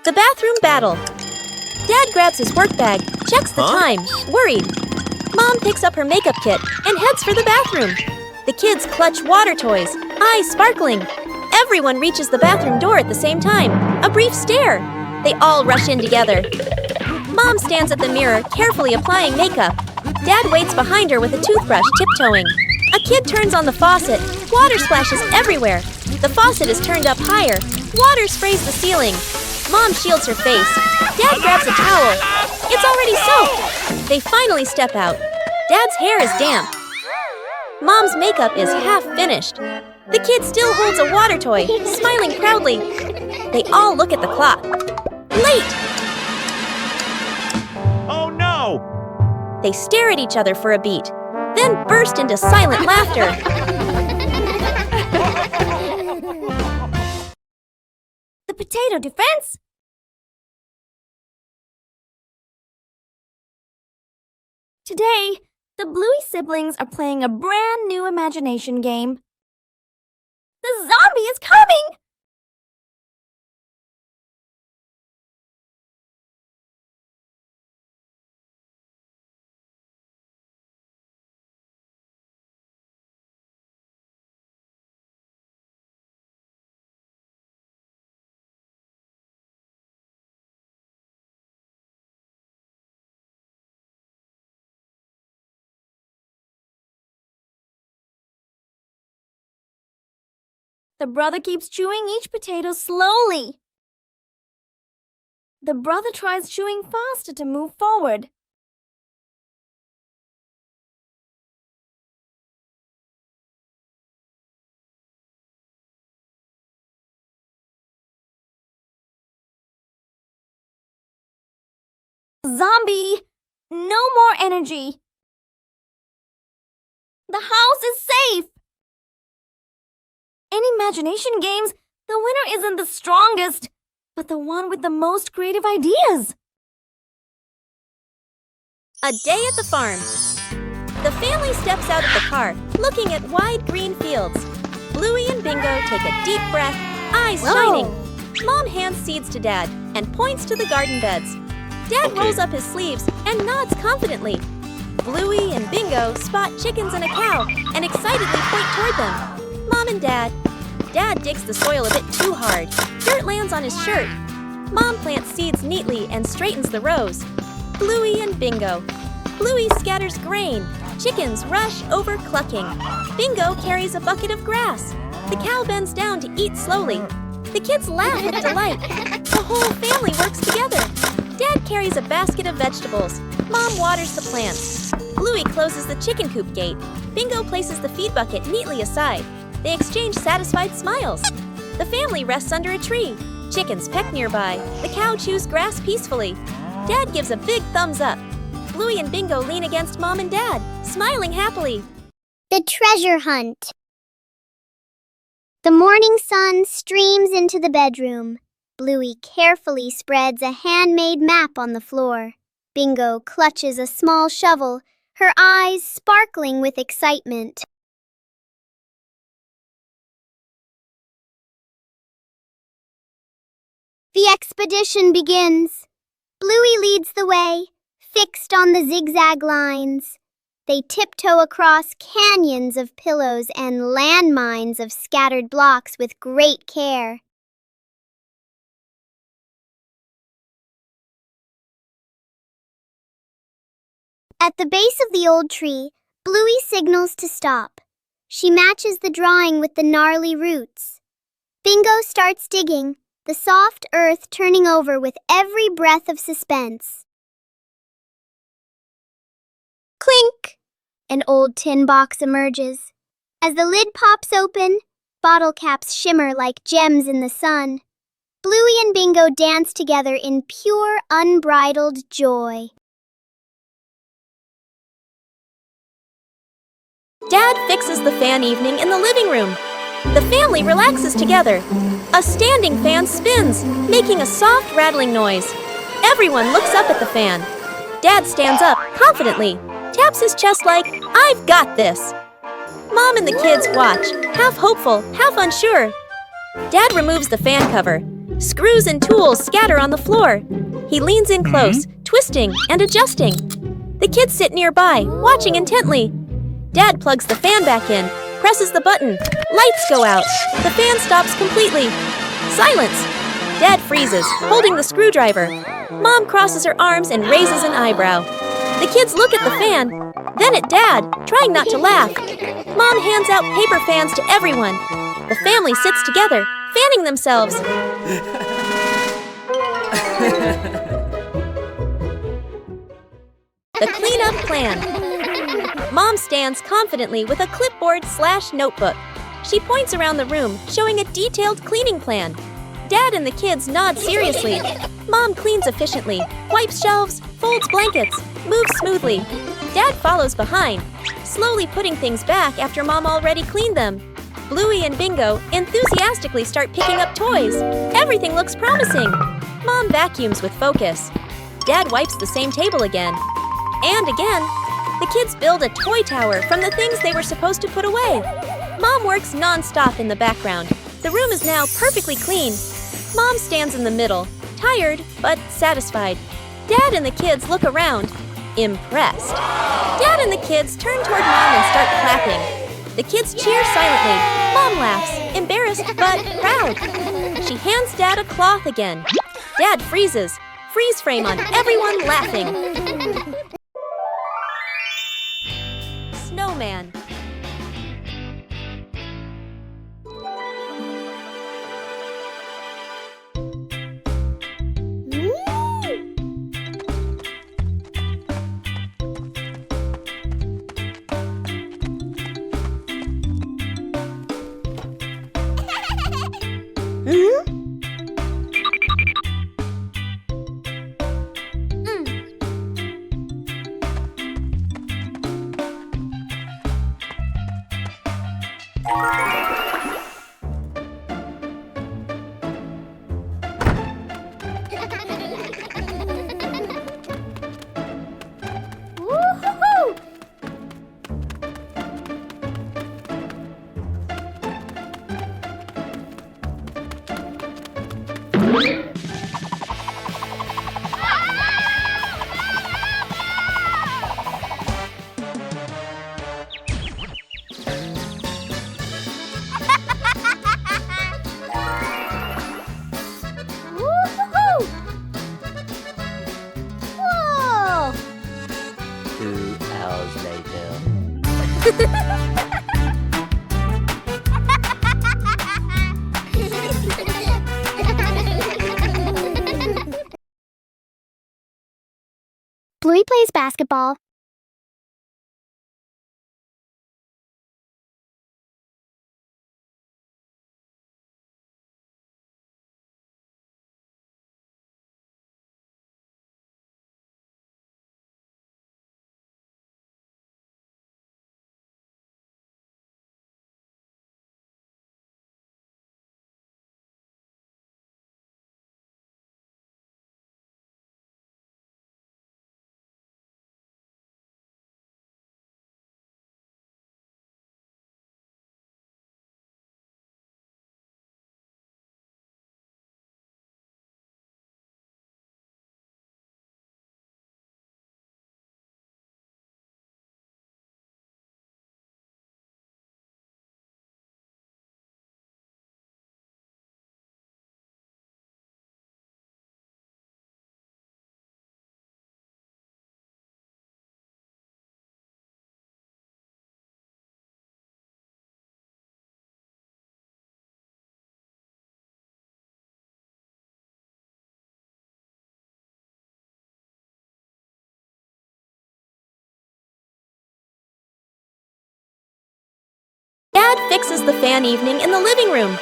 The bathroom battle. Dad grabs his work bag, checks the time, worried. Mom picks up her makeup kit and heads for the bathroom. The kids clutch water toys, eyes sparkling. Everyone reaches the bathroom door at the same time. A brief stare. They all rush in together. Mom stands at the mirror, carefully applying makeup. Dad waits behind her with a toothbrush, tiptoeing. A kid turns on the faucet. Water splashes everywhere. The faucet is turned up higher. Water sprays the ceiling. Mom shields her face. Dad grabs a towel. It's already soaked. They finally step out. Dad's hair is damp. Mom's makeup is half finished. The kid still holds a water toy, smiling proudly. They all look at the clock. Late! Oh no! They stare at each other for a beat, then burst into silent laughter. The potato defense? Today, the Bluey siblings are playing a brand new imagination game. The zombie is coming! The brother keeps chewing each potato slowly. The brother tries chewing faster to move forward. Zombie! No more energy! The house is safe! In imagination games, the winner isn't the strongest, but the one with the most creative ideas. A day at the farm. The family steps out of the car, looking at wide green fields. Bluey and Bingo take a deep breath, eyes shining. Mom hands seeds to Dad and points to the garden beds. Dad rolls up his sleeves and nods confidently. Bluey and Bingo spot chickens and a cow and excitedly point toward them. Mom and Dad. Dad digs the soil a bit too hard. Dirt lands on his shirt. Mom plants seeds neatly and straightens the rows. Bluey and Bingo. Bluey scatters grain. Chickens rush over clucking. Bingo carries a bucket of grass. The cow bends down to eat slowly. The kids laugh with delight. The whole family works together. Dad carries a basket of vegetables. Mom waters the plants. Bluey closes the chicken coop gate. Bingo places the feed bucket neatly aside. They exchange satisfied smiles. The family rests under a tree. Chickens peck nearby. The cow chews grass peacefully. Dad gives a big thumbs up. Bluey and Bingo lean against Mom and Dad, smiling happily. The treasure hunt. The morning sun streams into the bedroom. Bluey carefully spreads a handmade map on the floor. Bingo clutches a small shovel, her eyes sparkling with excitement. The expedition begins. Bluey leads the way, fixed on the zigzag lines. They tiptoe across canyons of pillows and landmines of scattered blocks with great care. At the base of the old tree, Bluey signals to stop. She matches the drawing with the gnarly roots. Bingo starts digging, the soft earth turning over with every breath of suspense. Clink! An old tin box emerges. As the lid pops open, bottle caps shimmer like gems in the sun. Bluey and Bingo dance together in pure, unbridled joy. Dad fixes the fan evening in the living room. The family relaxes together. A standing fan spins, making a soft rattling noise. Everyone looks up at the fan. Dad stands up confidently, taps his chest like, "I've got this." Mom and the kids watch, half hopeful, half unsure. Dad removes the fan cover. Screws and tools scatter on the floor. He leans in close, twisting and adjusting. The kids sit nearby, watching intently. Dad plugs the fan back in, presses the button. Lights go out. The fan stops completely. Silence. Dad freezes, holding the screwdriver. Mom crosses her arms and raises an eyebrow. The kids look at the fan, then at Dad, trying not to laugh. Mom hands out paper fans to everyone. The family sits together, fanning themselves. The cleanup plan. Mom stands confidently with a clipboard/notebook. She points around the room, showing a detailed cleaning plan. Dad and the kids nod seriously. Mom cleans efficiently, wipes shelves, folds blankets, moves smoothly. Dad follows behind, slowly putting things back after Mom already cleaned them. Bluey and Bingo enthusiastically start picking up toys. Everything looks promising. Mom vacuums with focus. Dad wipes the same table again. And again. The kids build a toy tower from the things they were supposed to put away. Mom works non-stop in the background. The room is now perfectly clean. Mom stands in the middle, tired but satisfied. Dad and the kids look around, impressed. Dad and the kids turn toward Mom and start clapping. The kids cheer silently. Mom laughs, embarrassed but proud. She hands Dad a cloth again. Dad freezes, freeze frame on everyone laughing. Snowman. Bluey plays basketball. Dad fixes the fan evening in the living room.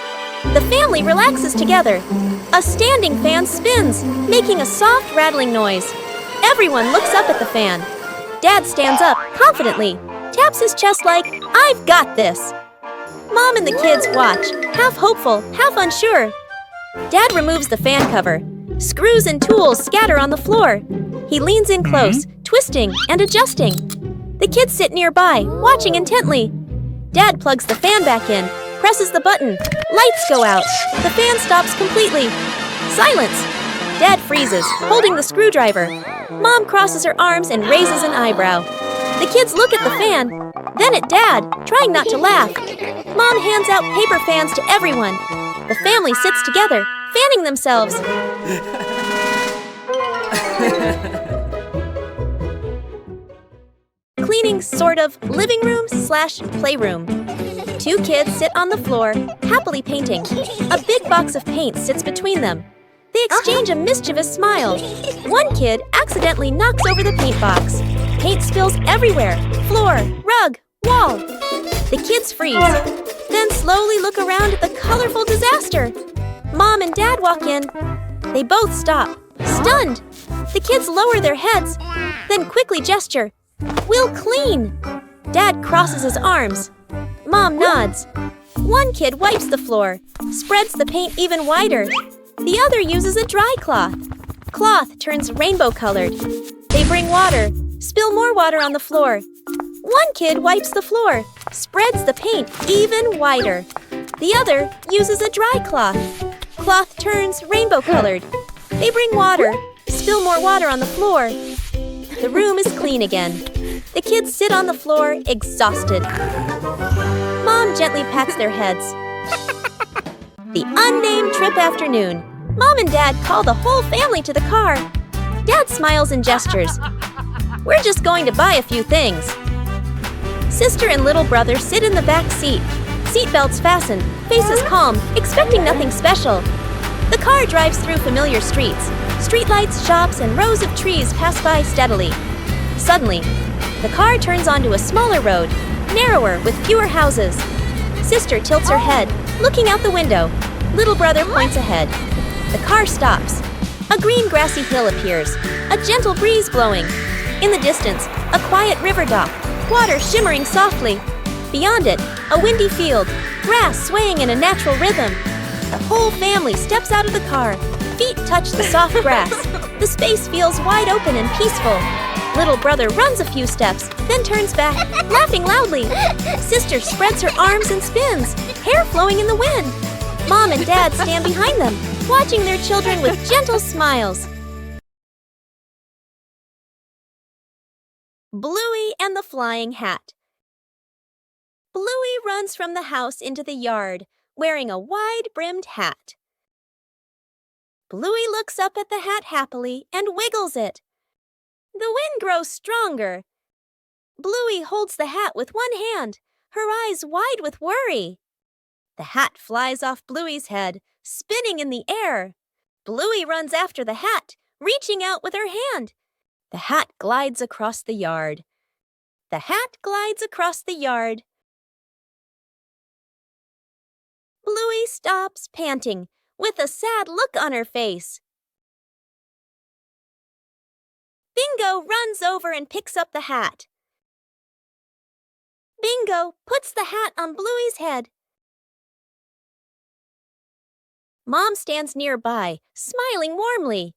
The family relaxes together. A standing fan spins, making a soft rattling noise. Everyone looks up at the fan. Dad stands up confidently, taps his chest like, "I've got this." Mom and the kids watch, half hopeful, half unsure. Dad removes the fan cover. Screws and tools scatter on the floor. He leans in close, twisting and adjusting. The kids sit nearby, watching intently. Dad plugs the fan back in, presses the button. Lights go out. The fan stops completely. Silence. Dad freezes, holding the screwdriver. Mom crosses her arms and raises an eyebrow. The kids look at the fan, then at Dad, trying not to laugh. Mom hands out paper fans to everyone. The family sits together, fanning themselves. Cleaning sort of living room / playroom. 2 kids sit on the floor, happily painting. A big box of paint sits between them. They exchange a mischievous smile. One kid accidentally knocks over the paint box. Paint spills everywhere. Floor, rug, wall. The kids freeze, then slowly look around at the colorful disaster. Mom and Dad walk in. They both stop, stunned. The kids lower their heads, then quickly gesture. We'll clean. Dad crosses his arms. Mom nods. One kid wipes the floor, spreads the paint even wider. The other uses a dry cloth. Cloth turns rainbow-colored. They bring water, spill more water on the floor. One kid wipes the floor, spreads the paint even wider. The other uses a dry cloth. Cloth turns rainbow-colored. They bring water, spill more water on the floor. The room is clean again. The kids sit on the floor, exhausted. Mom gently pats their heads. The unnamed trip afternoon. Mom and Dad call the whole family to the car. Dad smiles and gestures. We're just going to buy a few things. Sister and little brother sit in the back seat. Seatbelts fastened, faces calm, expecting nothing special. The car drives through familiar streets. Streetlights, shops, and rows of trees pass by steadily. Suddenly, the car turns onto a smaller road, narrower with fewer houses. Sister tilts her head, looking out the window. Little brother points ahead. The car stops. A green grassy hill appears, a gentle breeze blowing. In the distance, a quiet river dock, water shimmering softly. Beyond it, a windy field, grass swaying in a natural rhythm. The whole family steps out of the car. Feet touch the soft grass. The space feels wide open and peaceful. Little brother runs a few steps, then turns back, laughing loudly. Sister spreads her arms and spins, hair flowing in the wind. Mom and Dad stand behind them, watching their children with gentle smiles. Bluey and the Flying Hat. Bluey runs from the house into the yard, wearing a wide-brimmed hat. Bluey looks up at the hat happily and wiggles it. The wind grows stronger. Bluey holds the hat with one hand, her eyes wide with worry. The hat flies off Bluey's head, spinning in the air. Bluey runs after the hat, reaching out with her hand. The hat glides across the yard. The hat glides across the yard. Bluey stops, panting, with a sad look on her face. Bingo runs over and picks up the hat. Bingo puts the hat on Bluey's head. Mom stands nearby, smiling warmly.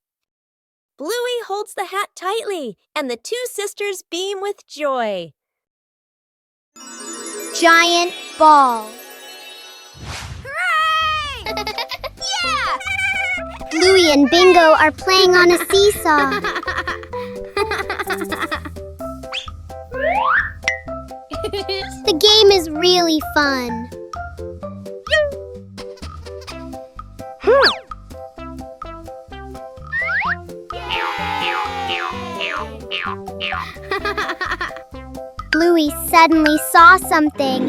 Bluey holds the hat tightly, and the 2 sisters beam with joy. Giant ball. Hooray! Yeah! Bluey and Bingo are playing on a seesaw. The game is really fun. Bluey suddenly saw something.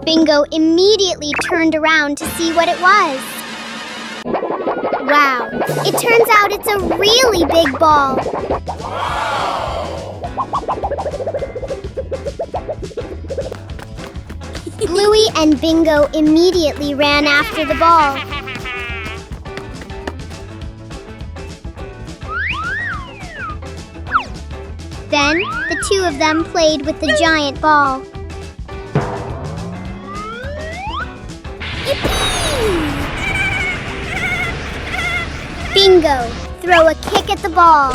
Bingo immediately turned around to see what it was. Wow, it turns out it's a really big ball. Bluey and Bingo immediately ran after the ball. Then, the 2 of them played with the giant ball. Bingo, throw a kick at the ball.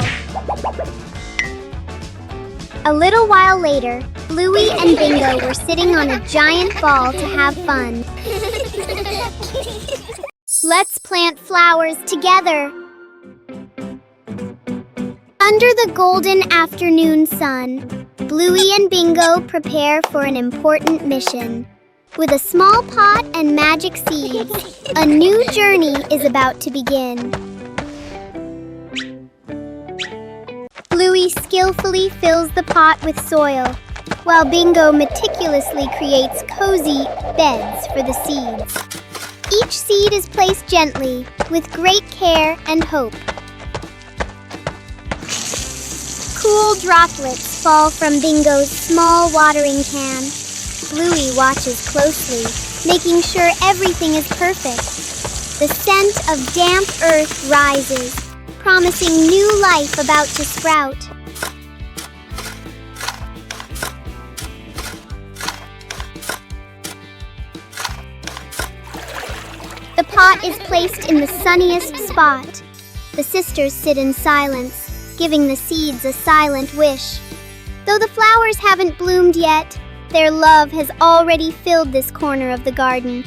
A little while later, Bluey and Bingo were sitting on a giant ball to have fun. Let's plant flowers together. Under the golden afternoon sun, Bluey and Bingo prepare for an important mission. With a small pot and magic seeds, a new journey is about to begin. Bluey skillfully fills the pot with soil, while Bingo meticulously creates cozy beds for the seeds. Each seed is placed gently, with great care and hope. Cool droplets fall from Bingo's small watering can. Bluey watches closely, making sure everything is perfect. The scent of damp earth rises, promising new life about to sprout. The pot is placed in the sunniest spot. The sisters sit in silence, giving the seeds a silent wish. Though the flowers haven't bloomed yet, their love has already filled this corner of the garden.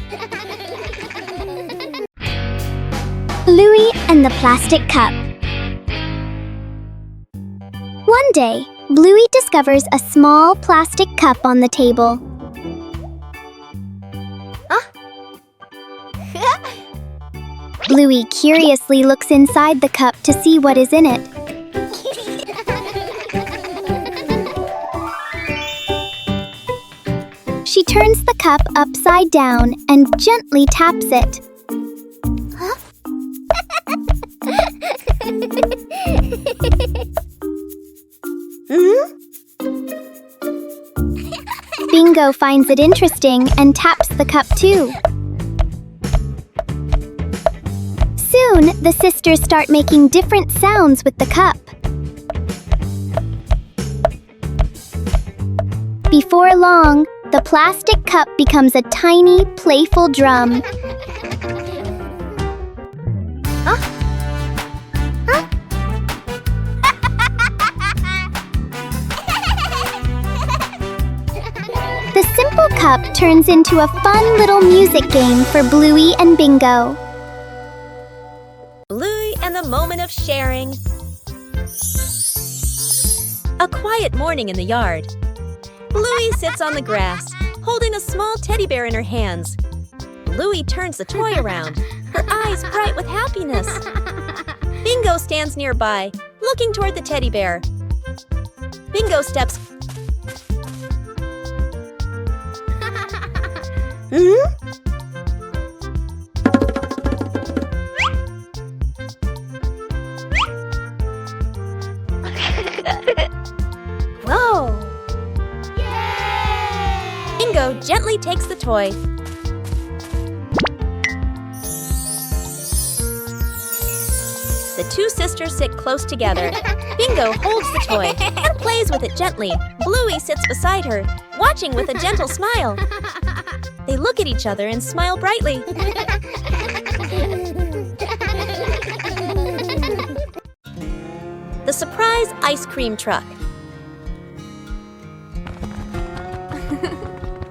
Bluey and the Plastic Cup. One day, Bluey discovers a small plastic cup on the table. Bluey curiously looks inside the cup to see what is in it. She turns the cup upside down and gently taps it. Bingo finds it interesting and taps the cup too. Soon, the sisters start making different sounds with the cup. Before long, the plastic cup becomes a tiny, playful drum. The simple cup turns into a fun little music game for Bluey and Bingo. Bluey and the moment of sharing. A quiet morning in the yard. Bluey sits on the grass, holding a small teddy bear in her hands. Bluey turns the toy around, her eyes bright with happiness. Bingo stands nearby, looking toward the teddy bear. Bingo steps. Whoa! Bingo gently takes the toy. The two sisters sit close together. Bingo holds the toy and plays with it gently. Bluey sits beside her, watching with a gentle smile. They look at each other and smile brightly. The surprise ice cream truck.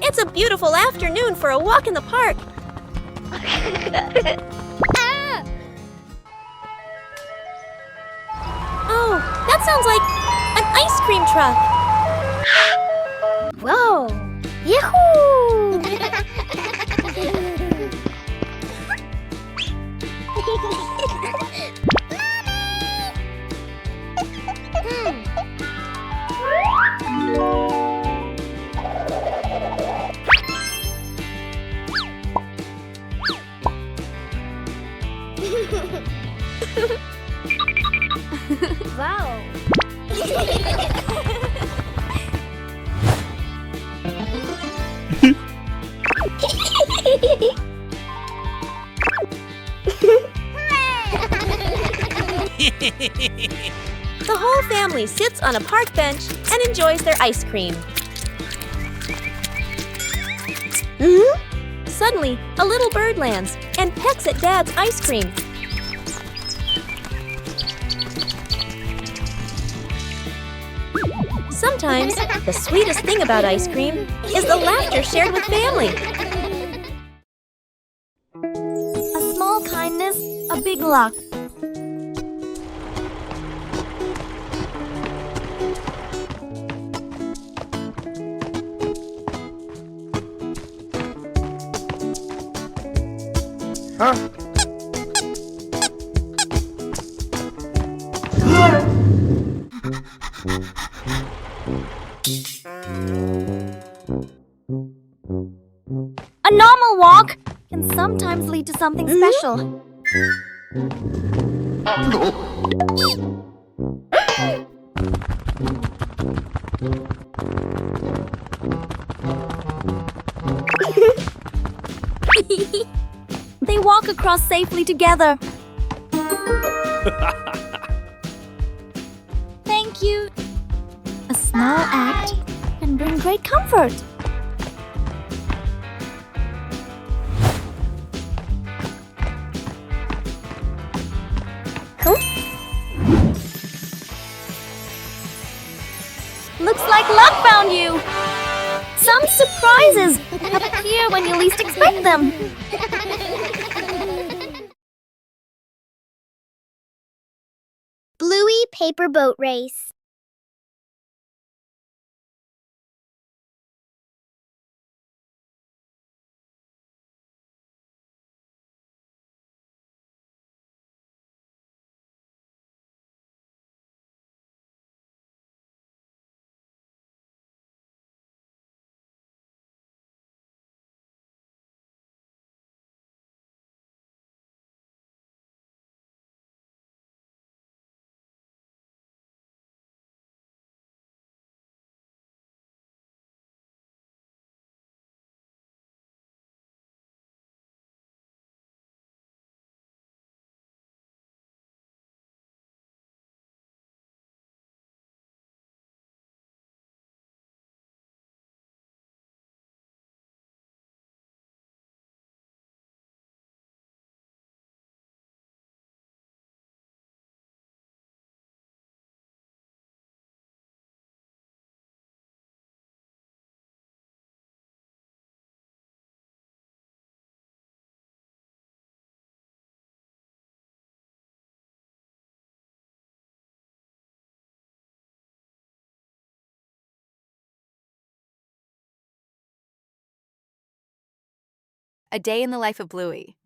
It's a beautiful afternoon for a walk in the park. Oh, that sounds like an ice cream truck. Whoa! Yahoo! Wow! The whole family sits on a park bench and enjoys their ice cream. Suddenly, a little bird lands and pecks at Dad's ice cream. Sometimes, the sweetest thing about ice cream is the laughter shared with family. A small kindness, a big luck. A normal walk can sometimes lead to something special. They walk across safely together. Thank you. A small act can bring great comfort. Looks like luck found you. Some surprises appear when you least expect them. Bluey paper boat race. A day in the life of Bluey.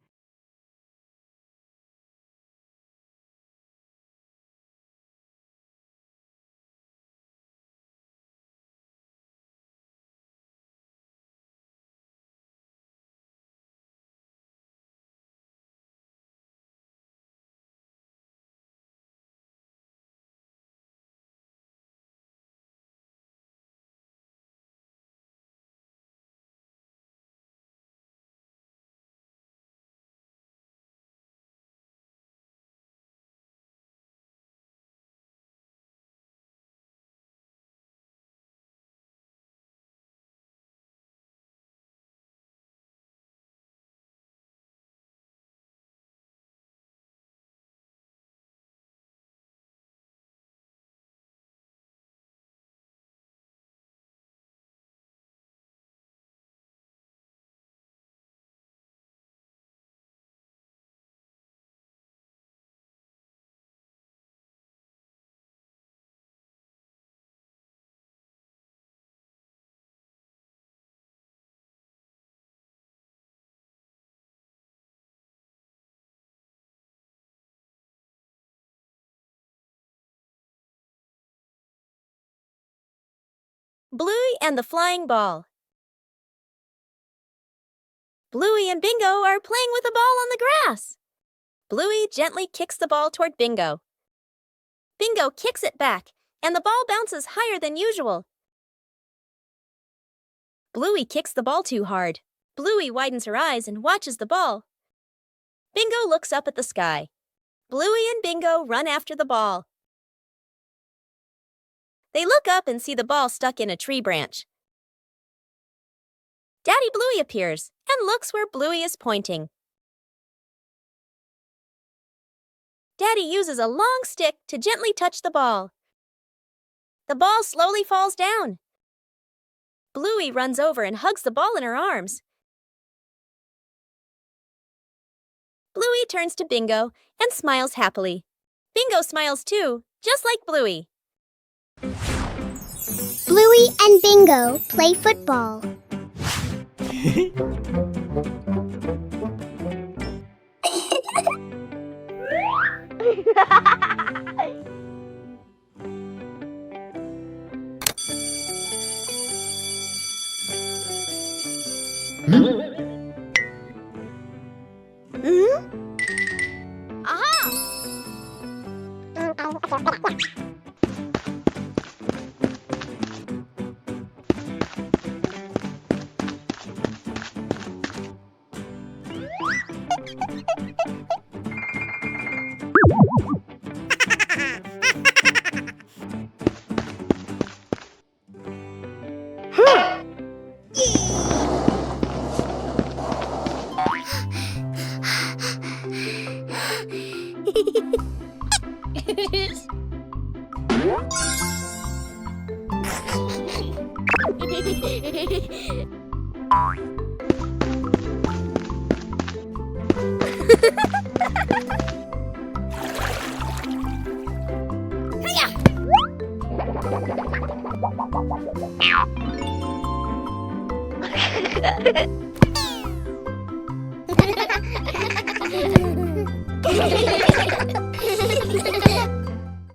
Bluey and the Flying Ball. Bluey and Bingo are playing with a ball on the grass. Bluey gently kicks the ball toward Bingo. Bingo kicks it back, and the ball bounces higher than usual. Bluey kicks the ball too hard. Bluey widens her eyes and watches the ball. Bingo looks up at the sky. Bluey and Bingo run after the ball. They look up and see the ball stuck in a tree branch. Daddy Bluey appears and looks where Bluey is pointing. Daddy uses a long stick to gently touch the ball. The ball slowly falls down. Bluey runs over and hugs the ball in her arms. Bluey turns to Bingo and smiles happily. Bingo smiles too, just like Bluey. Bluey and Bingo play football.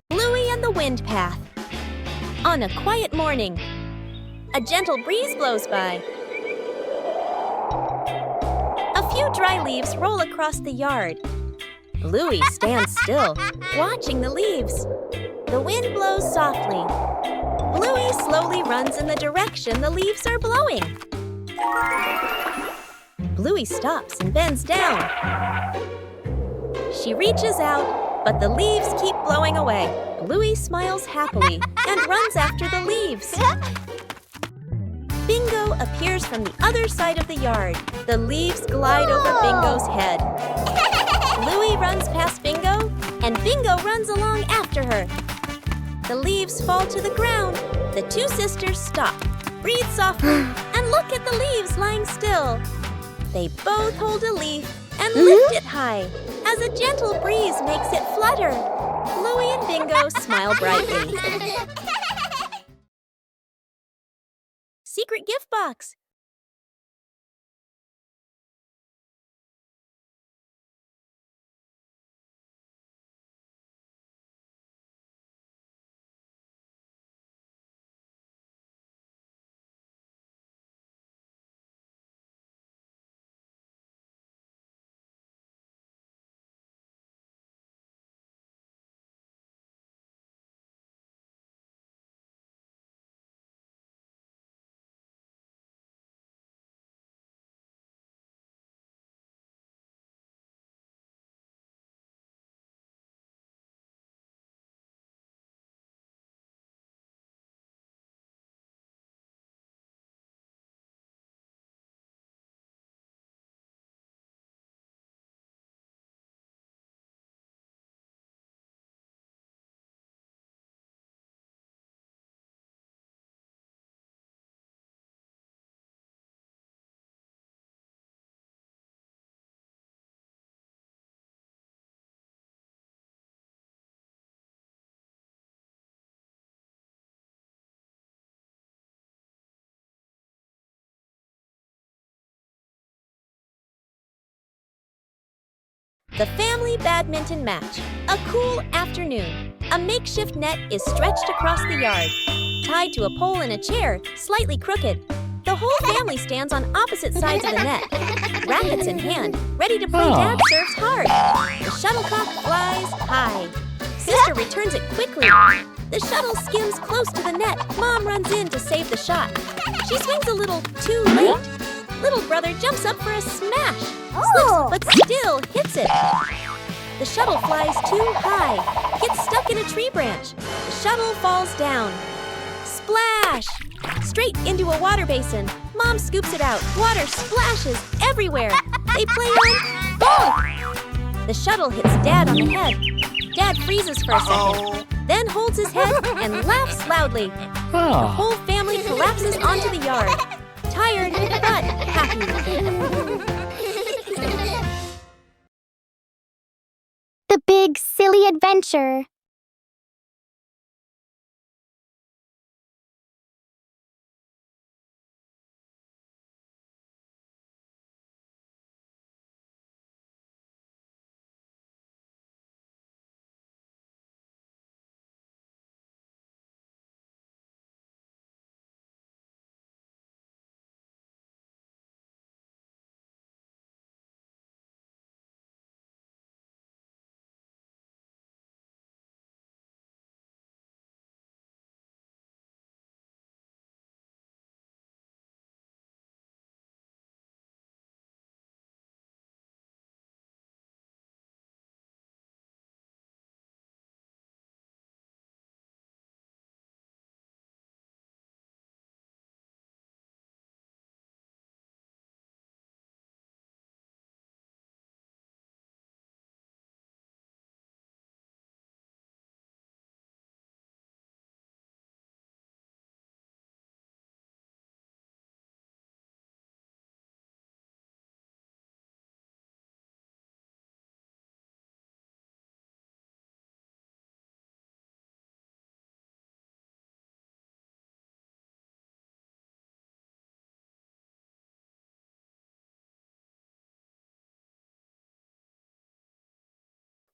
Bluey and the Wind Path. On a quiet morning, a gentle breeze blows by. A few dry leaves roll across the yard. Bluey stands still, watching the leaves. The wind blows softly. Bluey slowly runs in the direction the leaves are blowing. Bluey stops and bends down. She reaches out, but the leaves keep blowing away. Bluey smiles happily and runs after the leaves. Bingo appears from the other side of the yard. The leaves glide over Bingo's head. Bluey runs past Bingo, and Bingo runs along after her. The leaves fall to the ground. The two sisters stop, breathe softly, and look at the leaves lying still. They both hold a leaf and lift it high as a gentle breeze makes it flutter. Bluey and Bingo smile brightly. Secret gift box. The family badminton match. A cool afternoon. A makeshift net is stretched across the yard, tied to a pole in a chair, slightly crooked. The whole family stands on opposite sides of the net, rackets in hand, ready to play Dad Serves Hard. The shuttlecock flies high. Sister returns it quickly. The shuttle skims close to the net. Mom runs in to save the shot. She swings a little too late. Little brother jumps up for a smash, slips but still hits it. The shuttle flies too high, gets stuck in a tree branch. The shuttle falls down. Splash! Straight into a water basin. Mom scoops it out. Water splashes everywhere. They play on bonk! The shuttle hits Dad on the head. Dad freezes for a second, then holds his head and laughs loudly. The whole family collapses onto the yard, tired but happy. The Big Silly Adventure.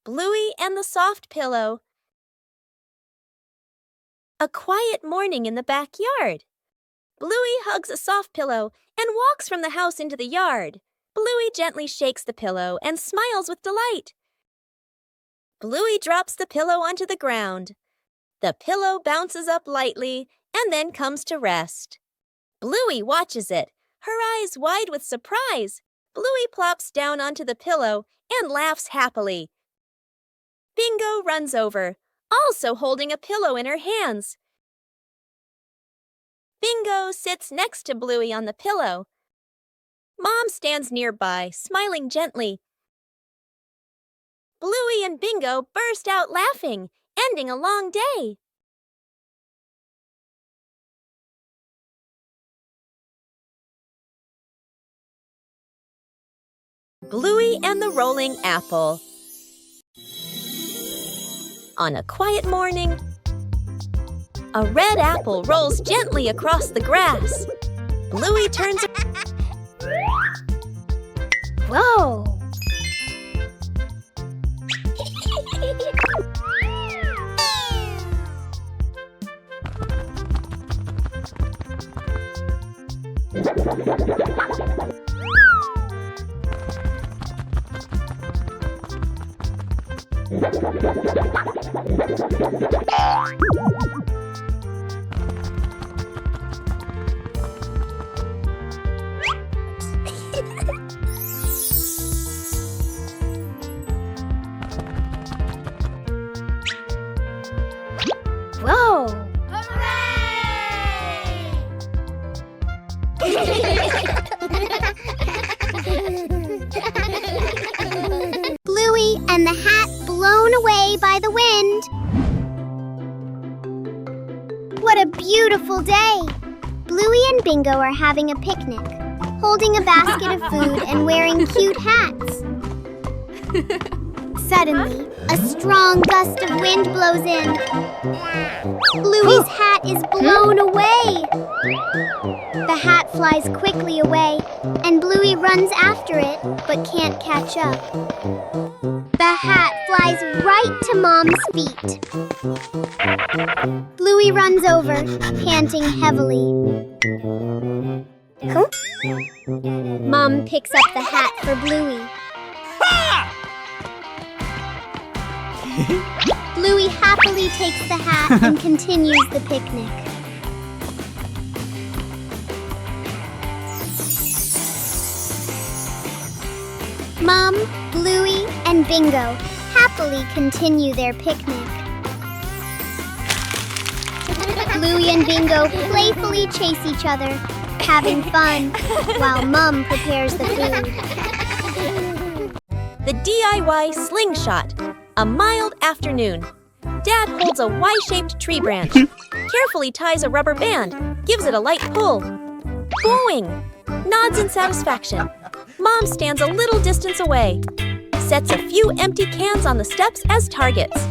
Bluey and the Soft Pillow. A quiet morning in the backyard. Bluey hugs a soft pillow and walks from the house into the yard. Bluey gently shakes the pillow and smiles with delight. Bluey drops the pillow onto the ground. The pillow bounces up lightly and then comes to rest. Bluey watches it, her eyes wide with surprise. Bluey plops down onto the pillow and laughs happily. Bingo runs over, also holding a pillow in her hands. Bingo sits next to Bluey on the pillow. Mom stands nearby, smiling gently. Bluey and Bingo burst out laughing, ending a long day. Bluey and the Rolling Apple. On a quiet morning, a red apple rolls gently across the grass. Bluey turns. Whoa! Whoa! Bluey and the hat blown away by the wind. What a beautiful day! Bluey and Bingo are having a picnic, holding a basket of food and wearing cute hats. Suddenly, a strong gust of wind blows in. Bluey's hat is blown away. The hat flies quickly away, and Bluey runs after it, but can't catch up. The hat flies right to Mom's feet. Bluey runs over, panting heavily. Huh? Mom picks up the hat for Bluey. Bluey happily takes the hat and continues the picnic. Mom, Bluey, and Bingo happily continue their picnic. Bluey and Bingo playfully chase each other, having fun, while Mom prepares the food. The DIY Slingshot. A mild afternoon. Dad holds a Y-shaped tree branch, carefully ties a rubber band, gives it a light pull. Boing! Nods in satisfaction. Mom stands a little distance away, sets a few empty cans on the steps as targets.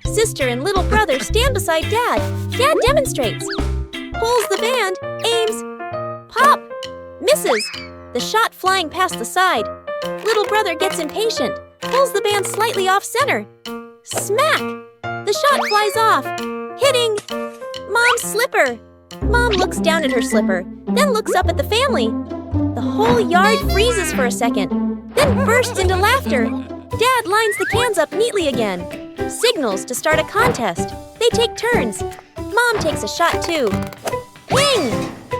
Sister and little brother stand beside Dad. Dad demonstrates. Pulls the band, aims. Pop! Misses. The shot flying past the side. Little brother gets impatient, pulls the band slightly off center. Smack! The shot flies off, hitting Mom's slipper. Mom looks down at her slipper, then looks up at the family. The whole yard freezes for a second, then bursts into laughter. Dad lines the cans up neatly again, signals to start a contest. They take turns. Mom takes a shot too. Ping!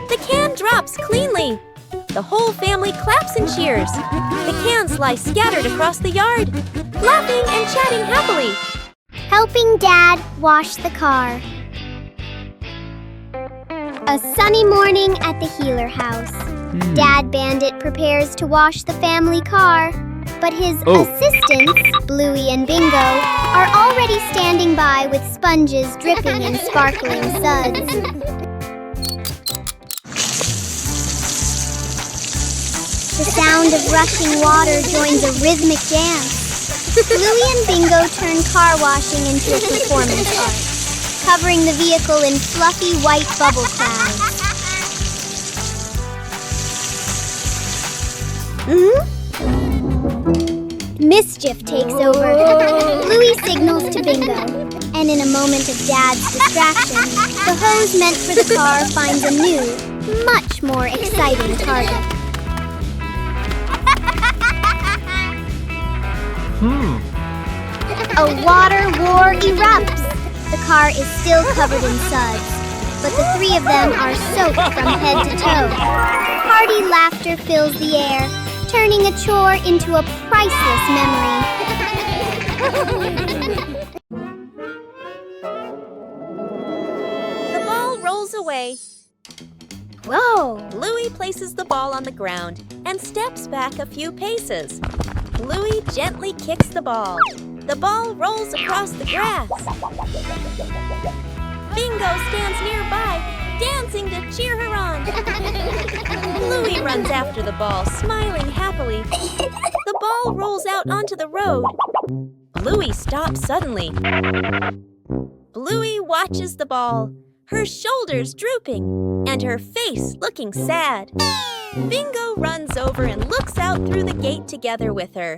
The can drops cleanly. The whole family claps and cheers. The cans lie scattered across the yard, laughing and chatting happily. Helping Dad wash the car. A sunny morning at the Heeler house. Dad Bandit prepares to wash the family car, but his assistants, Bluey and Bingo, are already standing by with sponges dripping in sparkling suds. The sound of rushing water joins a rhythmic dance. Bluey and Bingo turn car washing into a performance art, covering the vehicle in fluffy white bubble clouds. Mischief takes over. Bluey signals to Bingo, and in a moment of Dad's distraction, the hose meant for the car finds a new, much more exciting target. A water war erupts. The car is still covered in suds, but the three of them are soaked from head to toe. Hearty laughter fills the air, turning a chore into a priceless memory. The ball rolls away. Whoa! Bluey places the ball on the ground and steps back a few paces. Bluey gently kicks the ball. The ball rolls across the grass. Bingo stands nearby, dancing to cheer her on. Bluey runs after the ball, smiling happily. The ball rolls out onto the road. Bluey stops suddenly. Bluey watches the ball, her shoulders drooping, and her face looking sad. Bingo runs over and looks out through the gate together with her.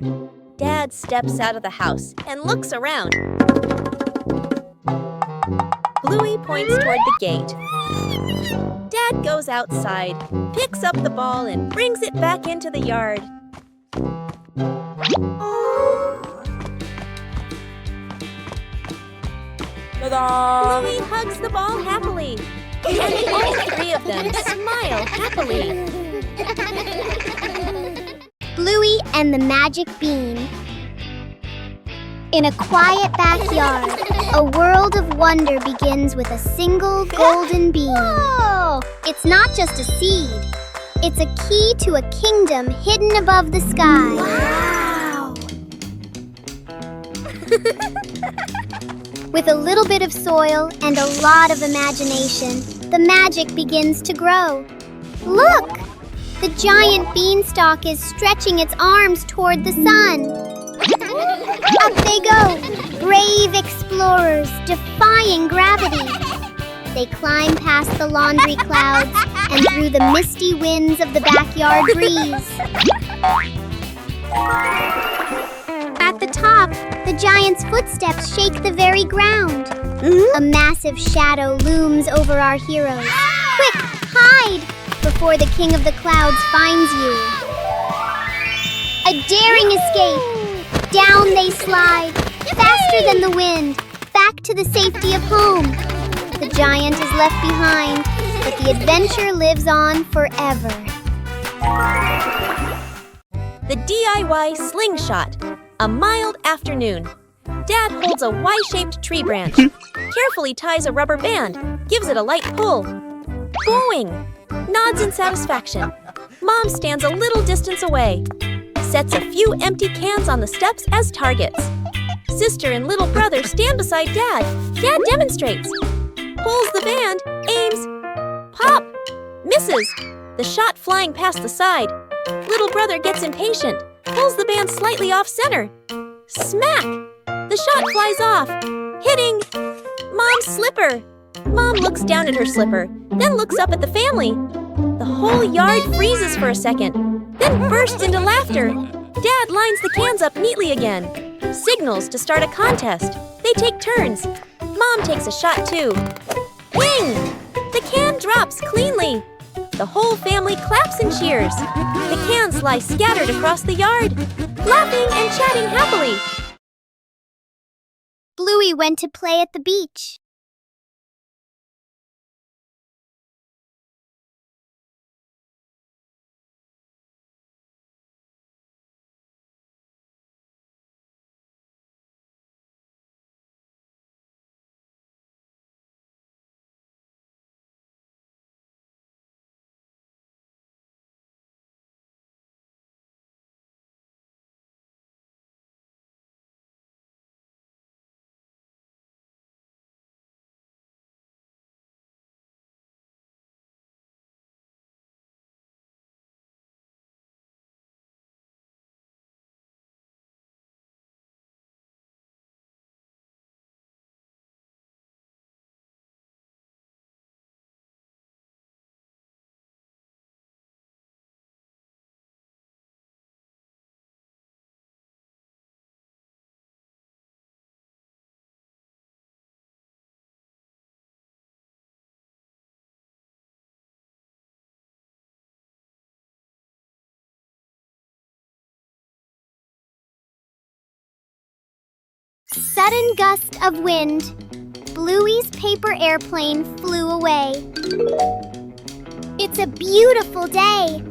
Dad steps out of the house and looks around. Bluey points toward the gate. Dad goes outside, picks up the ball, and brings it back into the yard. Bluey hugs the ball happily, and all three of them smile happily. Bluey and the Magic Bean. In a quiet backyard, a world of wonder begins with a single golden bean. Whoa! It's not just a seed. It's a key to a kingdom hidden above the sky. Wow! With a little bit of soil and a lot of imagination, the magic begins to grow. Look! The giant beanstalk is stretching its arms toward the sun. Up they go, brave explorers defying gravity. They climb past the laundry clouds and through the misty winds of the backyard breeze. At the top, the giant's footsteps shake the very ground. A massive shadow looms over our heroes. Quick, hide! Before the king of the clouds finds you. A daring escape. Down they slide, faster than the wind, back to the safety of home. The giant is left behind, but the adventure lives on forever. The DIY slingshot. A mild afternoon. Dad holds a Y-shaped tree branch, carefully ties a rubber band, gives it a light pull. Boing! Nods in satisfaction. Mom stands a little distance away, sets a few empty cans on the steps as targets. Sister and little brother stand beside Dad. Dad demonstrates. Pulls the band, aims. Pop! Misses. The shot flying past the side. Little brother gets impatient. Pulls the band slightly off center. Smack! The shot flies off, hitting Mom's slipper. Mom looks down at her slipper, then looks up at the family. The whole yard freezes for a second, then bursts into laughter. Dad lines the cans up neatly again. Signals to start a contest. They take turns. Mom takes a shot too. Ping! The can drops cleanly. The whole family claps and cheers. The cans lie scattered across the yard, laughing and chatting happily. Bluey went to play at the beach. Sudden gust of wind. Bluey's paper airplane flew away. It's a beautiful day.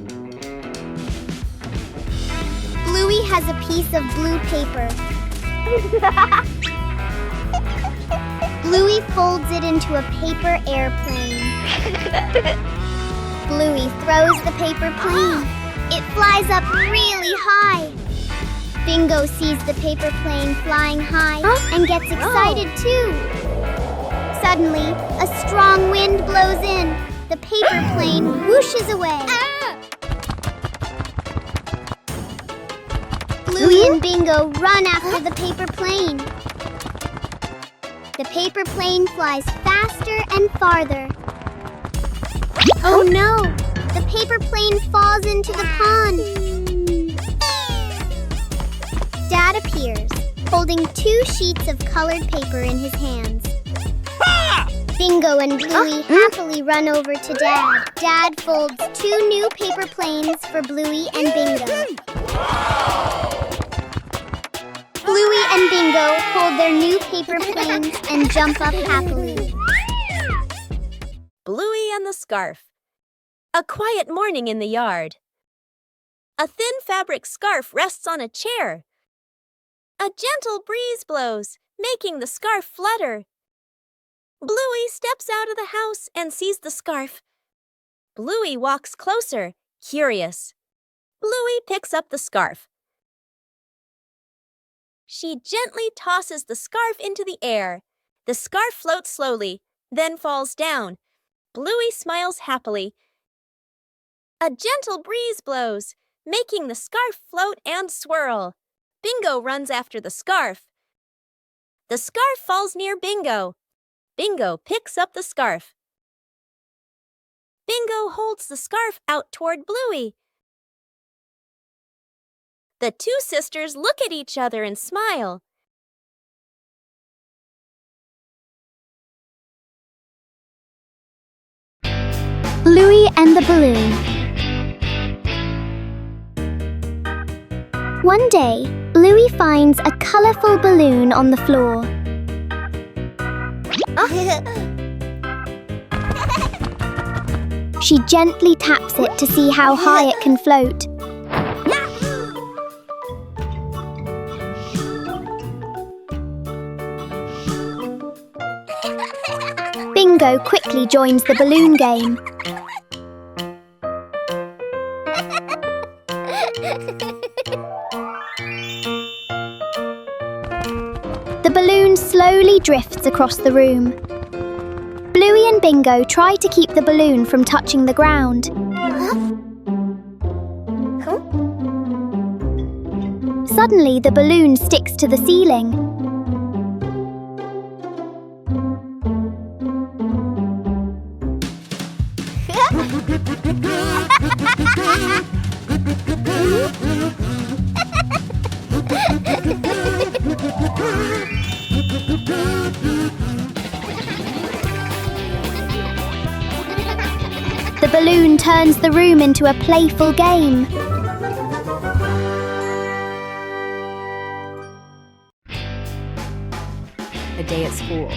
Bluey has a piece of blue paper. Bluey folds it into a paper airplane. Bluey throws the paper plane. It flies up really high. Bingo sees the paper plane flying high and gets excited too. Suddenly, a strong wind blows in. The paper plane whooshes away. Bluey and Bingo run after the paper plane. The paper plane flies faster and farther. Oh no! The paper plane falls into the pond. Dad appears, holding 2 sheets of colored paper in his hands. Bingo and Bluey happily run over to Dad. Dad folds 2 new paper planes for Bluey and Bingo. Bluey and Bingo hold their new paper planes and jump up happily. Bluey and the Scarf. A quiet morning in the yard. A thin fabric scarf rests on a chair. A gentle breeze blows, making the scarf flutter. Bluey steps out of the house and sees the scarf. Bluey walks closer, curious. Bluey picks up the scarf. She gently tosses the scarf into the air. The scarf floats slowly, then falls down. Bluey smiles happily. A gentle breeze blows, making the scarf float and swirl. Bingo runs after the scarf. The scarf falls near Bingo. Bingo picks up the scarf. Bingo holds the scarf out toward Bluey. The 2 sisters look at each other and smile. Bluey and the Balloon. One day, Bluey finds a colorful balloon on the floor. She gently taps it to see how high it can float. Bingo quickly joins the balloon game. The balloon slowly drifts across the room. Bluey and Bingo try to keep the balloon from touching the ground. Suddenly, the balloon sticks to the ceiling. The balloon turns the room into a playful game. A day at school.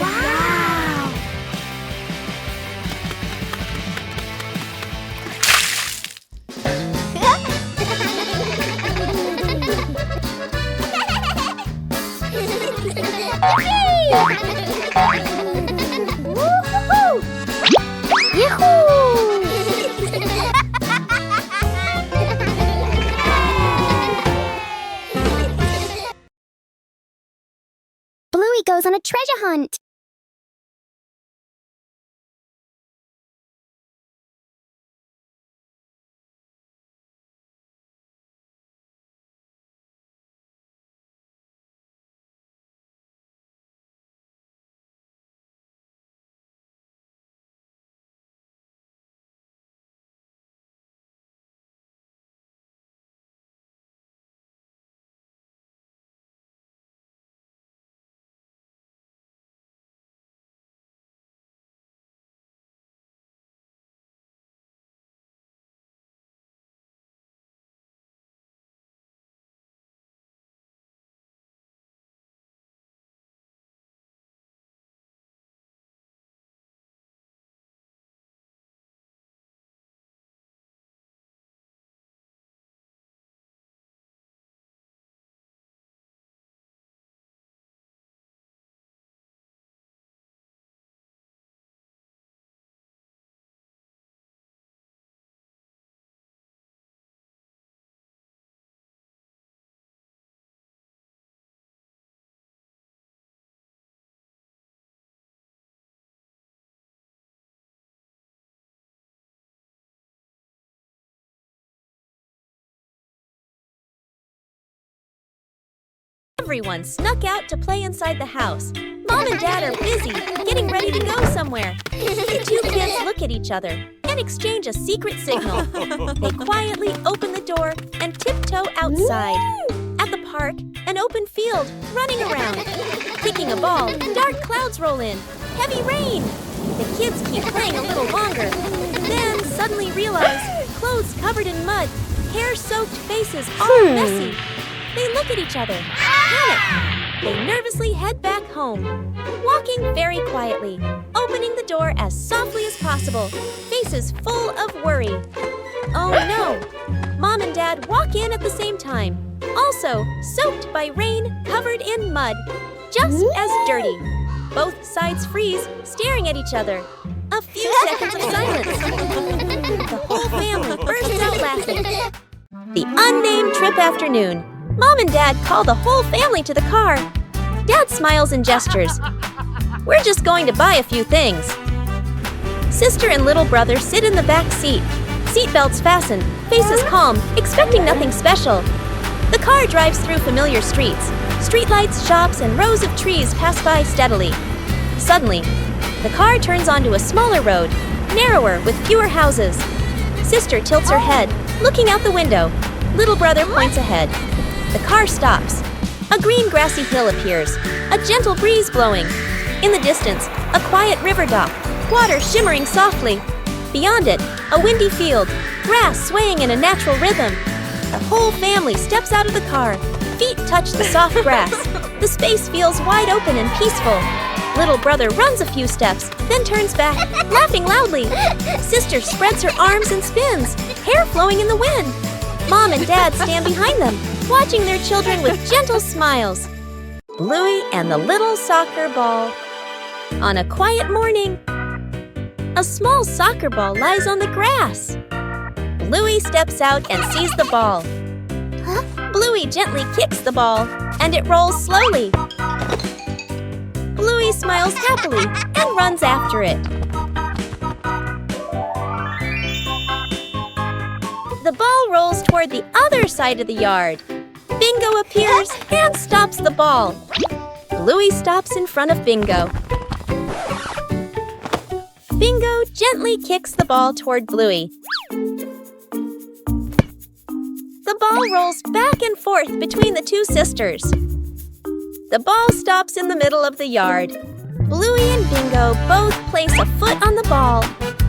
Whoa! Wow! Woo-hoo-hoo! Yahoo! Bluey goes on a treasure hunt. Everyone snuck out to play inside the house. Mom and Dad are busy, getting ready to go somewhere. The two kids look at each other and exchange a secret signal. They quietly open the door and tiptoe outside. At the park, an open field, running around. Kicking a ball, dark clouds roll in. Heavy rain! The kids keep playing a little longer, then suddenly realize clothes covered in mud, hair-soaked faces all messy. They look at each other, panic. They nervously head back home, walking very quietly, opening the door as softly as possible, faces full of worry. Oh no! Mom and Dad walk in at the same time, also soaked by rain, covered in mud, just as dirty. Both sides freeze, staring at each other. A few seconds of silence. The whole family bursts out laughing. The unnamed trip afternoon. Mom and Dad call the whole family to the car. Dad smiles and gestures. We're just going to buy a few things. Sister and little brother sit in the back seat. Seatbelts fastened, faces calm, expecting nothing special. The car drives through familiar streets. Streetlights, shops, and rows of trees pass by steadily. Suddenly, The car turns onto a smaller road, narrower with fewer houses. Sister tilts her head, looking out the window. Little brother points ahead. The car stops. A green grassy hill appears, a gentle breeze blowing. In the distance, a quiet river dock, water shimmering softly. Beyond it, a windy field, grass swaying in a natural rhythm. The whole family steps out of the car. Feet touch the soft grass. The space feels wide open and peaceful. Little brother runs a few steps, then turns back, laughing loudly. Sister spreads her arms and spins, hair flowing in the wind. Mom and Dad stand behind them, watching their children with gentle smiles. Bluey and the little soccer ball. On a quiet morning, a small soccer ball lies on the grass. Bluey steps out and sees the ball. Bluey gently kicks the ball, and it rolls slowly. Bluey smiles happily and runs after it. The ball rolls toward the other side of the yard. Bingo appears and stops the ball. Bluey stops in front of Bingo. Bingo gently kicks the ball toward Bluey. The ball rolls back and forth between the two sisters. The ball stops in the middle of the yard. Bluey and Bingo both place a foot on the ball.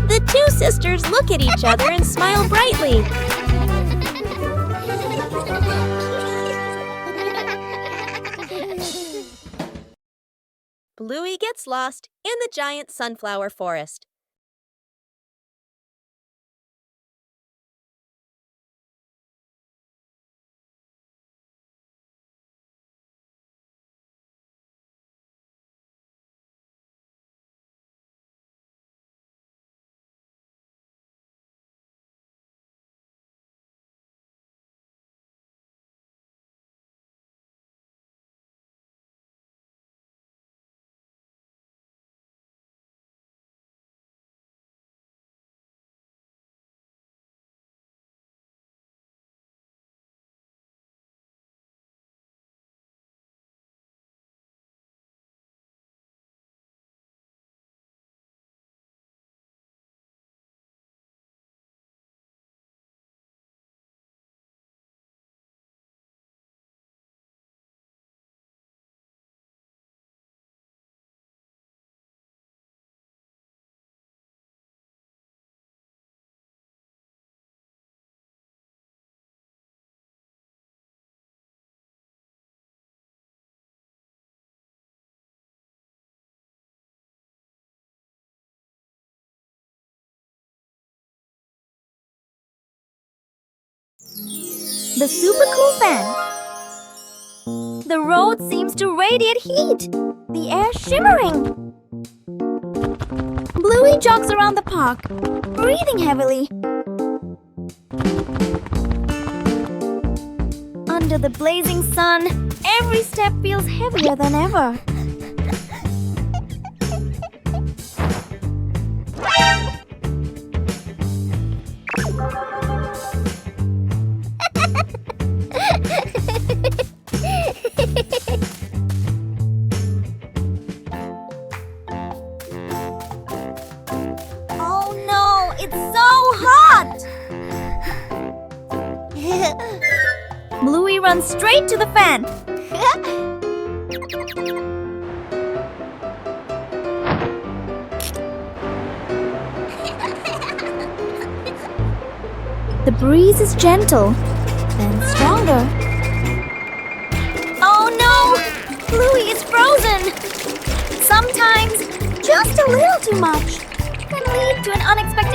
The two sisters look at each other and smile brightly. Bluey gets lost in the giant sunflower forest. The super cool fan. The road seems to radiate heat. The air shimmering. Bluey jogs around the park, breathing heavily. Under the blazing sun, every step feels heavier than ever. Oh no, it's so hot! Bluey runs straight to the fan. The breeze is gentle, then stronger. Oh no! Bluey is frozen! Sometimes, just a little too much can lead to an unexpected